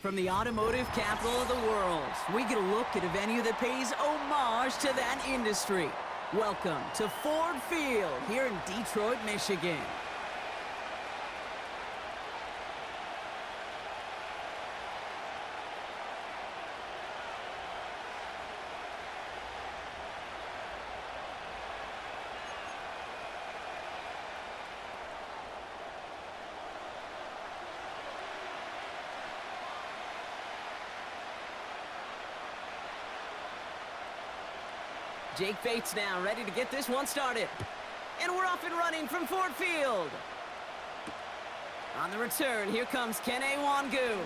From the automotive capital of the world, we get a look at a venue that pays homage to that industry. Welcome to Ford Field here in Detroit, Michigan. Jake Bates now ready to get this one started. And we're off and running from Ford Field. On the return, here comes Kene Wangu.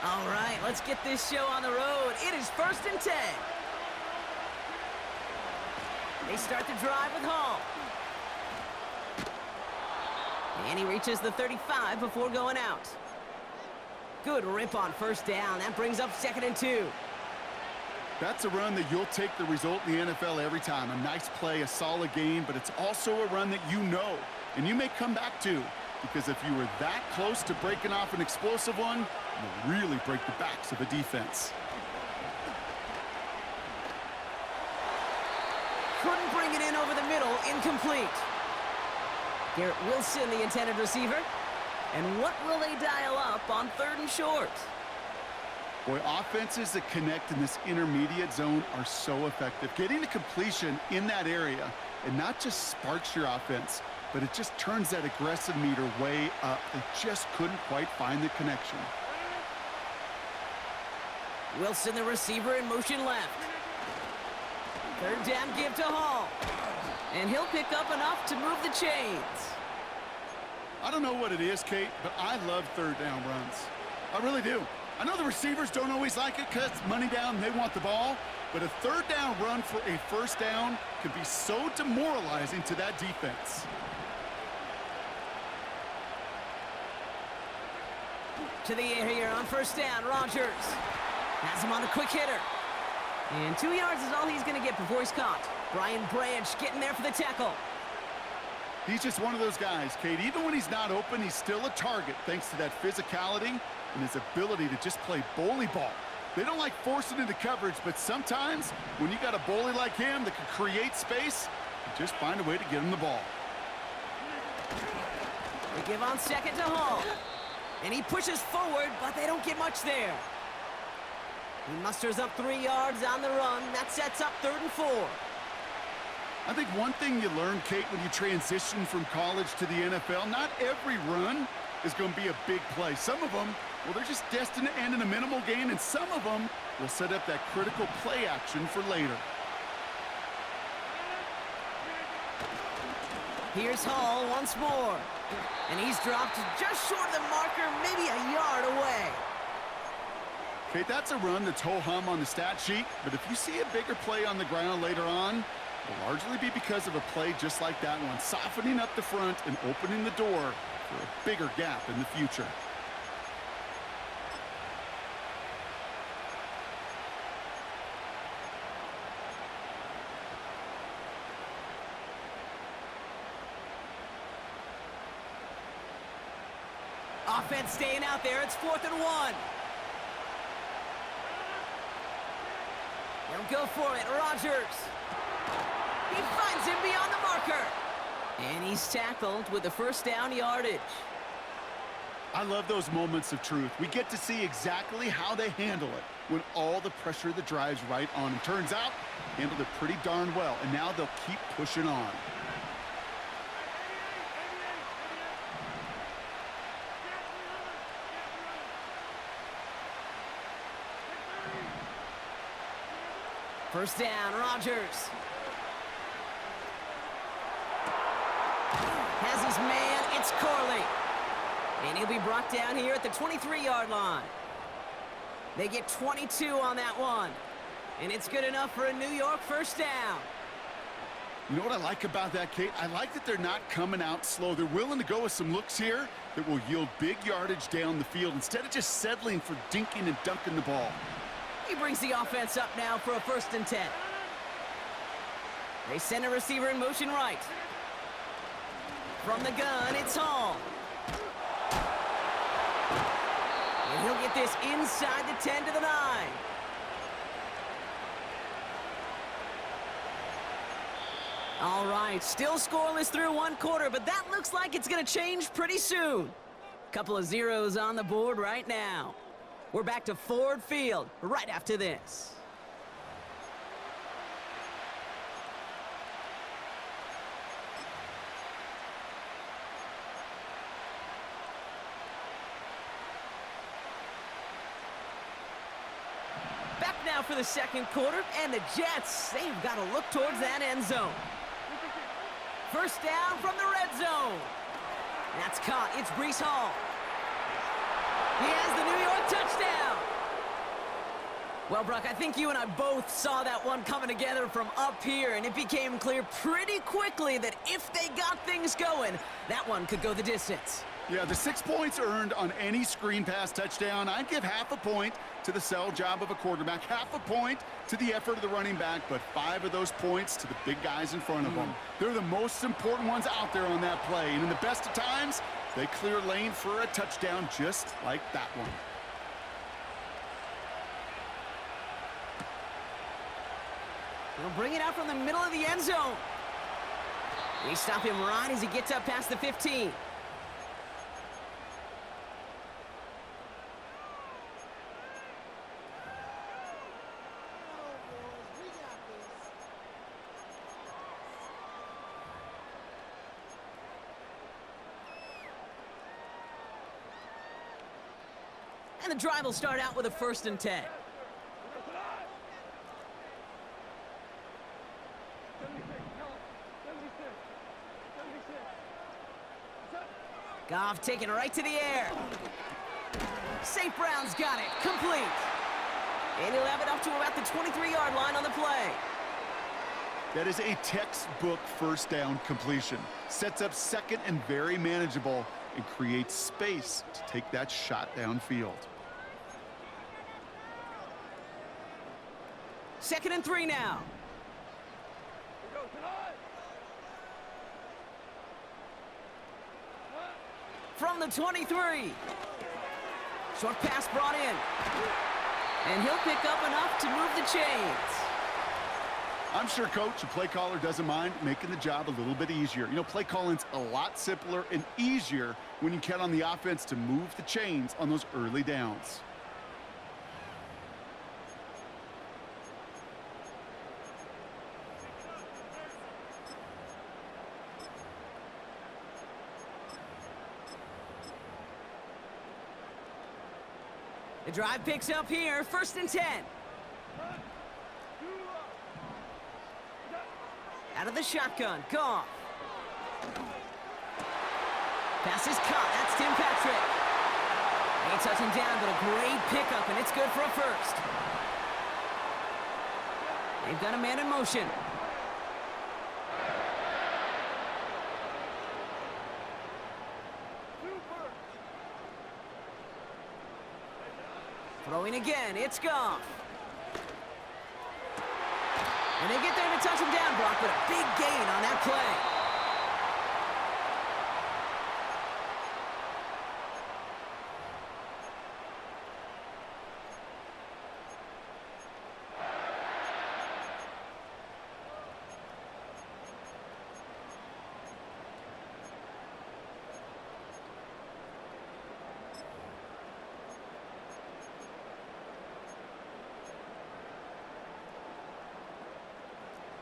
All right, let's get this show on the road. It is 1st and 10. They start the drive with Hall. And he reaches the 35 before going out. Good rip on 1st down. That brings up 2nd and 2. That's a run that you'll take the result in the NFL every time. A nice play, a solid game, but it's also a run that you know and you may come back to. Because if you were that close to breaking off an explosive one, you'll really break the backs of a defense. Couldn't bring it in over the middle, incomplete. Garrett Wilson, the intended receiver. And what will they dial up on 3rd and short? Boy, offenses that connect in this intermediate zone are so effective. Getting to completion in that area, and not just sparks your offense, but it just turns that aggressive meter way up. They just couldn't quite find the connection. Wilson, the receiver, in motion left. 3rd down give to Hall. And he'll pick up enough to move the chains. I don't know what it is, Kate, but I love 3rd down runs. I really do. I know the receivers don't always like it because it's money down and they want the ball, but a 3rd down run for a 1st down can be so demoralizing to that defense. To the air here on 1st down, Rodgers has him on a quick hitter. And 2 yards is all he's going to get before he's caught. Brian Branch getting there for the tackle. He's just one of those guys, Kate. Even when he's not open, he's still a target thanks to that physicality and his ability to just play bully ball. They don't like forcing into coverage, but sometimes when you got a bully like him that can create space, you just find a way to get him the ball. They give on 2nd to Hall. And he pushes forward, but they don't get much there. He musters up 3 yards on the run. That sets up 3rd and 4. I think one thing you learn, Kate, when you transition from college to the NFL, not every run is going to be a big play. Some of them, well, they're just destined to end in a minimal gain, and some of them will set up that critical play action for later. Here's Hall once more. And he's dropped just short of the marker, maybe a yard away. Okay, that's a run that's ho-hum on the stat sheet, but if you see a bigger play on the ground later on, it'll largely be because of a play just like that one, softening up the front and opening the door for a bigger gap in the future. Offense staying out there. It's 4th and 1. They'll go for it. Rodgers. He finds him beyond the marker. And he's tackled with the 1st down yardage. I love those moments of truth. We get to see exactly how they handle it when all the pressure of the drive's right on them. Turns out, handled it pretty darn well, and now they'll keep pushing on. First down, Rodgers. Has his man, it's Corley. And he'll be brought down here at the 23-yard line. They get 22 on that one. And it's good enough for a New York 1st down. You know what I like about that, Kate? I like that they're not coming out slow. They're willing to go with some looks here that will yield big yardage down the field instead of just settling for dinking and dunking the ball. He brings the offense up now for a 1st and 10. They send a receiver in motion right. From the gun, it's Hall. And he'll get this inside the 10 to the 9. All right, still scoreless through 1 quarter, but that looks like it's going to change pretty soon. Couple of zeros on the board right now. We're back to Ford Field right after this. Back now for the 2nd quarter, and the Jets, they've got to look towards that end zone. 1st down from the red zone. That's caught. It's Breece Hall. He has the New York touchdown. Well, Brock, I think you and I both saw that one coming together from up here, and it became clear pretty quickly that if they got things going, that one could go the distance. Yeah, the 6 points earned on any screen pass touchdown. I'd give half a point to the sell job of a quarterback, half a point to the effort of the running back, but 5 of those points to the big guys in front of them. They're the most important ones out there on that play, and in the best of times, they clear lane for a touchdown just like that one. We'll bring it out from the middle of the end zone. They stop him right as he gets up past the 15. And the drive will start out with a 1st and 10. Goff taking it right to the air. St. Brown's got it. Complete. And he'll have it up to about the 23-yard line on the play. That is a textbook 1st down completion. Sets up 2nd and very manageable and creates space to take that shot downfield. 2nd and 3 now. From the 23. Short pass brought in. And he'll pick up enough to move the chains. I'm sure coach and play caller doesn't mind making the job a little bit easier. You know, play calling's a lot simpler and easier when you count on the offense to move the chains on those early downs. The drive picks up here, 1st and 10. Out of the shotgun, Goff. Pass is caught, that's Tim Patrick. Ain't touching down, but a great pickup, and it's good for a 1st. They've got a man in motion. Throwing again, it's Goff. And they get there to touch him down, Brock, but a big gain on that play.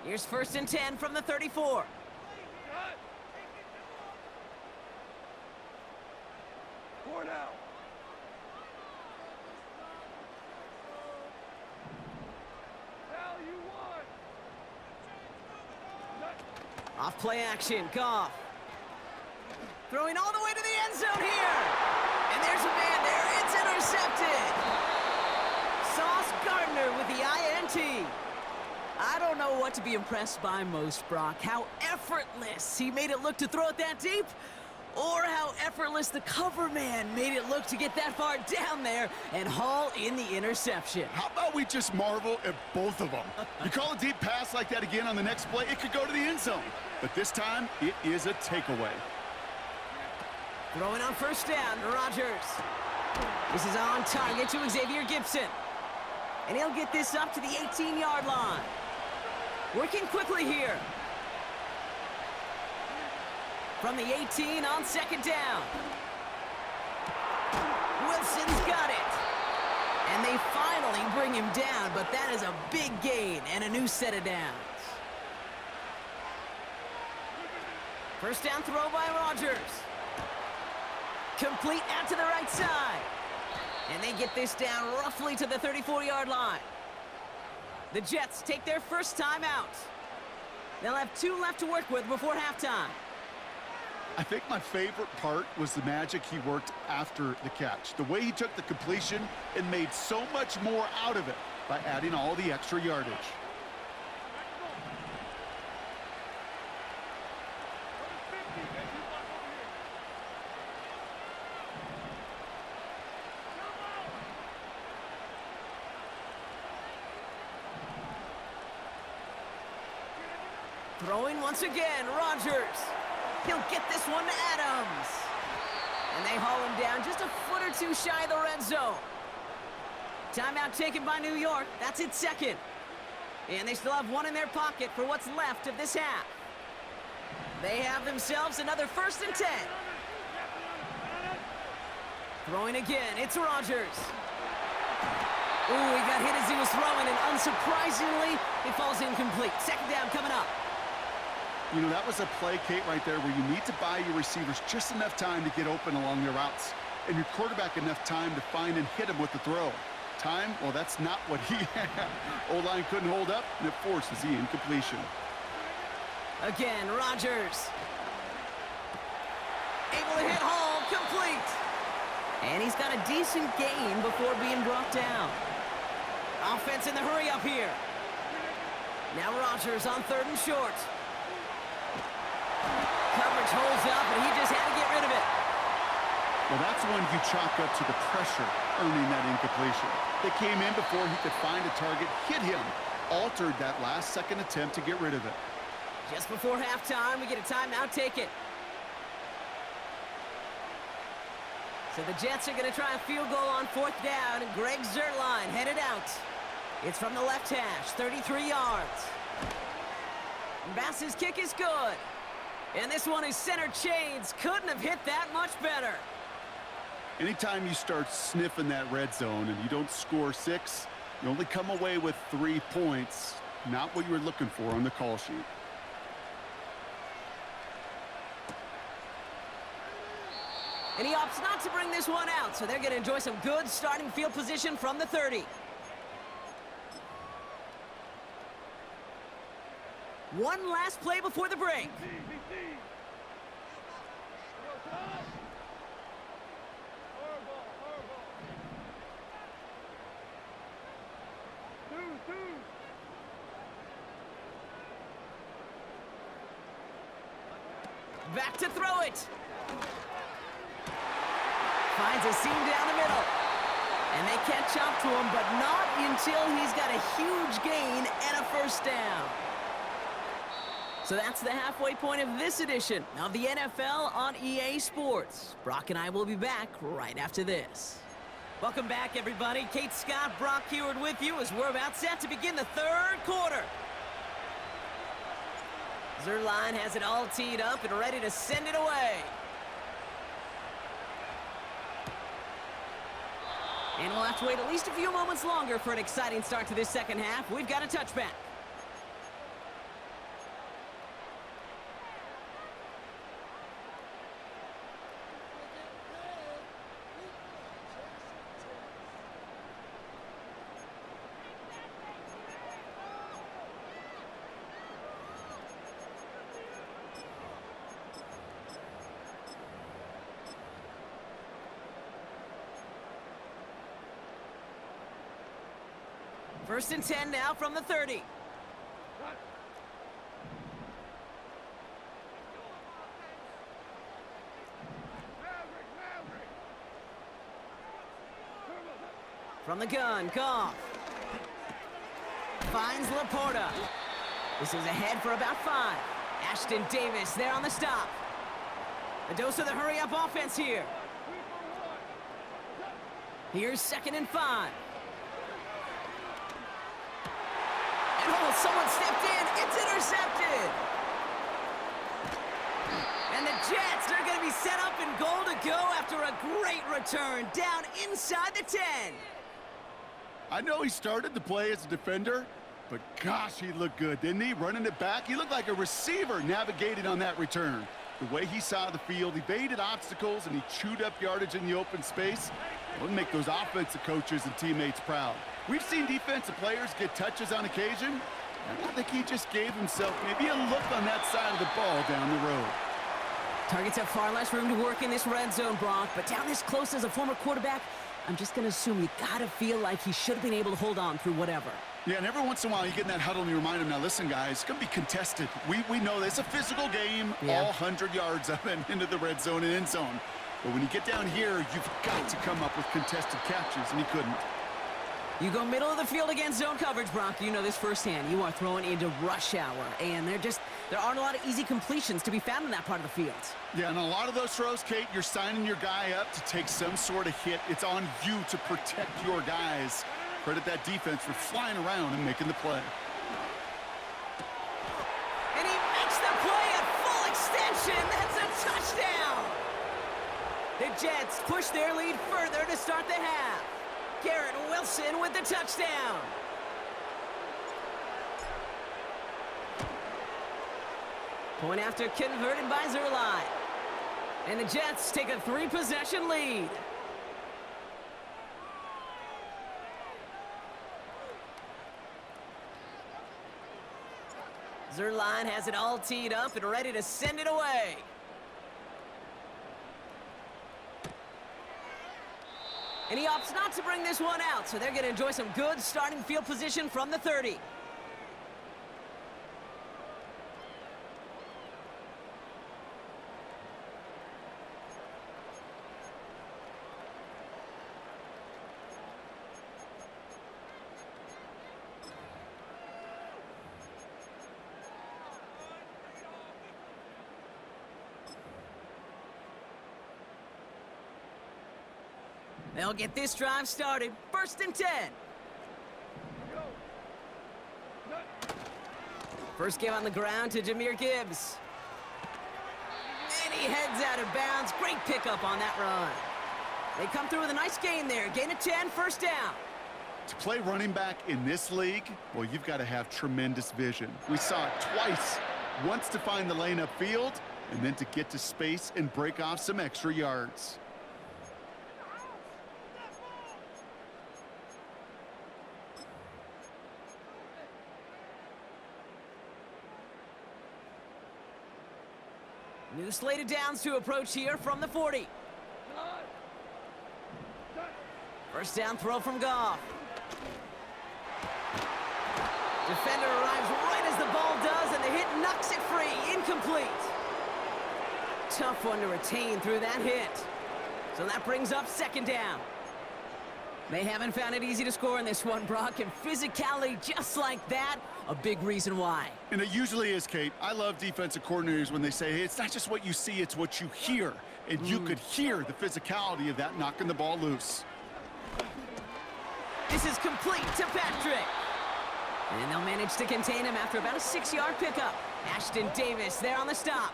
Here's 1st and 10 from the 34. Off play action, Goff. Throwing all the way to the end zone here. And there's a man there. It's intercepted. Sauce Gardner with the INT. I don't know what to be impressed by most, Brock. How effortless he made it look to throw it that deep, or how effortless the cover man made it look to get that far down there and haul in the interception. How about we just marvel at both of them? You call a deep pass like that again on the next play, it could go to the end zone. But this time, it is a takeaway. Throwing on first down, Rodgers. This is on target to Xavier Gibson. And he'll get this up to the 18-yard line. Working quickly here. From the 18 on second down. Wilson's got it. And they finally bring him down, but that is a big gain and a new set of downs. First down throw by Rodgers. Complete out to the right side. And they get this down roughly to the 34-yard line. The Jets take their first time out. They'll have 2 left to work with before halftime. I think my favorite part was the magic he worked after the catch. The way he took the completion and made so much more out of it by adding all the extra yardage. Throwing once again, Rodgers. He'll get this one to Adams. And they haul him down just a foot or two shy of the red zone. Timeout taken by New York. That's its second. And they still have 1 in their pocket for what's left of this half. They have themselves another 1st and 10. Throwing again, it's Rodgers. Ooh, he got hit as he was throwing, and unsurprisingly, it falls incomplete. Second down coming up. You know, that was a play, Kate, right there where you need to buy your receivers just enough time to get open along their routes, and your quarterback enough time to find and hit him with the throw. Time, well, that's not what he had. O-line couldn't hold up, and it forces the incompletion. Again, Rodgers. Able to hit Hall, complete. And he's got a decent gain before being brought down. Offense in the hurry up here. Now Rodgers on 3rd and short. Coverage holds up, and he just had to get rid of it. Well, that's when you chalk up to the pressure earning that incompletion. They came in before he could find a target, hit him, altered that last-second attempt to get rid of it. Just before halftime, we get a timeout taken. So the Jets are going to try a field goal on 4th down, and Greg Zuerlein headed out. It's from the left hash, 33 yards. Bass's kick is good. And this one is center chains. Couldn't have hit that much better. Anytime you start sniffing that red zone and you don't score 6, you only come away with 3 points. Not what you were looking for on the call sheet. And he opts not to bring this one out, so they're going to enjoy some good starting field position from the 30. One last play before the break. Back to throw it. Finds a seam down the middle. And they catch up to him, but not until he's got a huge gain and a first down. So that's the halfway point of this edition of the NFL on EA Sports. Brock and I will be back right after this. Welcome back, everybody. Kate Scott, Brock Heward with you as we're about set to begin the 3rd quarter. Zuerlein has it all teed up and ready to send it away. And we'll have to wait at least a few moments longer for an exciting start to this second half. We've got a touchback. First and 10 now from the 30. From the gun, Goff. Finds Laporta. This is ahead for about 5. Ashton Davis there on the stop. A dose of the hurry-up offense here. Here's 2nd and 5. And oh, someone stepped in. It's intercepted. And the Jets are going to be set up in goal to go after a great return down inside the 10. I know he started to play as a defender, but gosh, he looked good, didn't he? Running it back, he looked like a receiver navigating on that return. The way he saw the field, evaded obstacles, and he chewed up yardage in the open space. It would make those offensive coaches and teammates proud. We've seen defensive players get touches on occasion, and I think he just gave himself maybe a look on that side of the ball down the road. Targets have far less room to work in this red zone, Brock, but down this close as a former quarterback, I'm just going to assume you got to feel like he should have been able to hold on through whatever. Yeah, and every once in a while you get in that huddle and you remind him, now listen, guys, it's going to be contested. We know this. It's a physical game, all 100 yards up and into the red zone and end zone. But when you get down here, you've got to come up with contested catches, and he couldn't. You go middle of the field against zone coverage, Brock. You know this firsthand. You are throwing into rush hour, and there aren't a lot of easy completions to be found in that part of the field. Yeah, and a lot of those throws, Kate, you're signing your guy up to take some sort of hit. It's on you to protect your guys. Credit that defense for flying around and making the play. And he makes the play at full extension. That's a touchdown. The Jets push their lead further to start the half. Garrett Wilson with the touchdown. Point after converted by Zerline. And the Jets take a 3-possession lead. Zerline has it all teed up and ready to send it away. And he opts not to bring this one out, so they're going to enjoy some good starting field position from the 30. They'll get this drive started. 1st and 10. First game on the ground to Jahmyr Gibbs. And he heads out of bounds. Great pickup on that run. They come through with a nice gain there. Gain of 10, 1st down. To play running back in this league, well, you've got to have tremendous vision. We saw it twice. Once to find the lane upfield, and then to get to space and break off some extra yards. New slated downs to approach here from the 40. 1st down throw from Goff. Defender arrives right as the ball does, and the hit knocks it free. Incomplete. Tough one to retain through that hit. So that brings up 2nd down. They haven't found it easy to score in this one, Brock, and physicality just like that, a big reason why. And it usually is, Kate. I love defensive coordinators when they say, hey, it's not just what you see, it's what you hear. And you could hear the physicality of that knocking the ball loose. This is complete to Patrick. And they'll manage to contain him after about a 6-yard pickup. Ashton Davis there on the stop.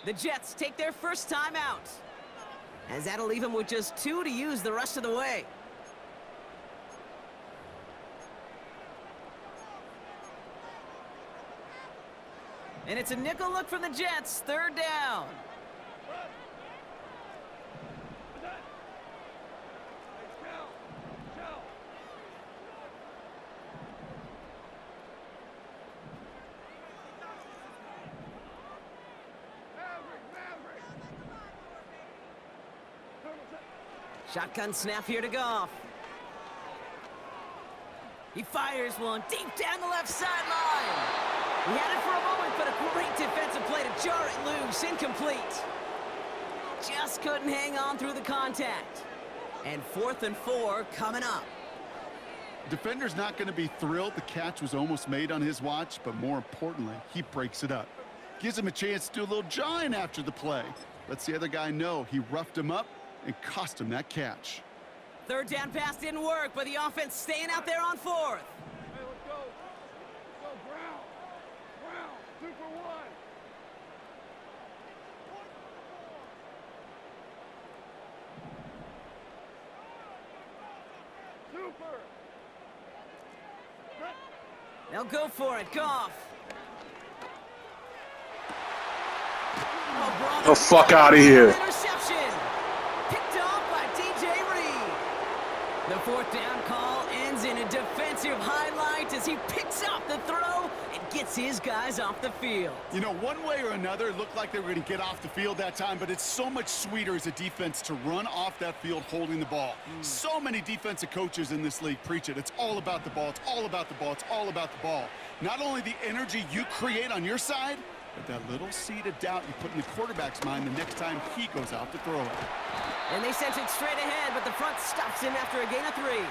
The Jets take their first time out, as that'll leave them with just 2 to use the rest of the way. And it's a nickel look from the Jets, 3rd down. Shotgun snap here to Goff. He fires one deep down the left sideline. He had it for a moment, but a great defensive play to jar it loose. Incomplete. Just couldn't hang on through the contact. And 4th and 4 coming up. Defender's not going to be thrilled the catch was almost made on his watch, but more importantly, he breaks it up. Gives him a chance to do a little jawing after the play. Lets the other guy know he roughed him up and cost him that catch. 3rd down pass didn't work, but the offense staying out there on 4th. Hey, let's go. Let's go, Brown. Brown, 2 for 1. Super. They'll go for it. Goff. The fuck out of here. Interception. Picked off by DJ Reed. The 4th down call ends in a defensive highlight as he picks up the throw and gets his guys off the field. You know, one way or another, it looked like they were going to get off the field that time, but it's so much sweeter as a defense to run off that field holding the ball. So many defensive coaches in this league preach it. It's all about the ball. It's all about the ball. It's all about the ball. Not only the energy you create on your side, but that little seed of doubt you put in the quarterback's mind the next time he goes out to throw it. And they sent it straight ahead, but the front stops him after a gain of 3.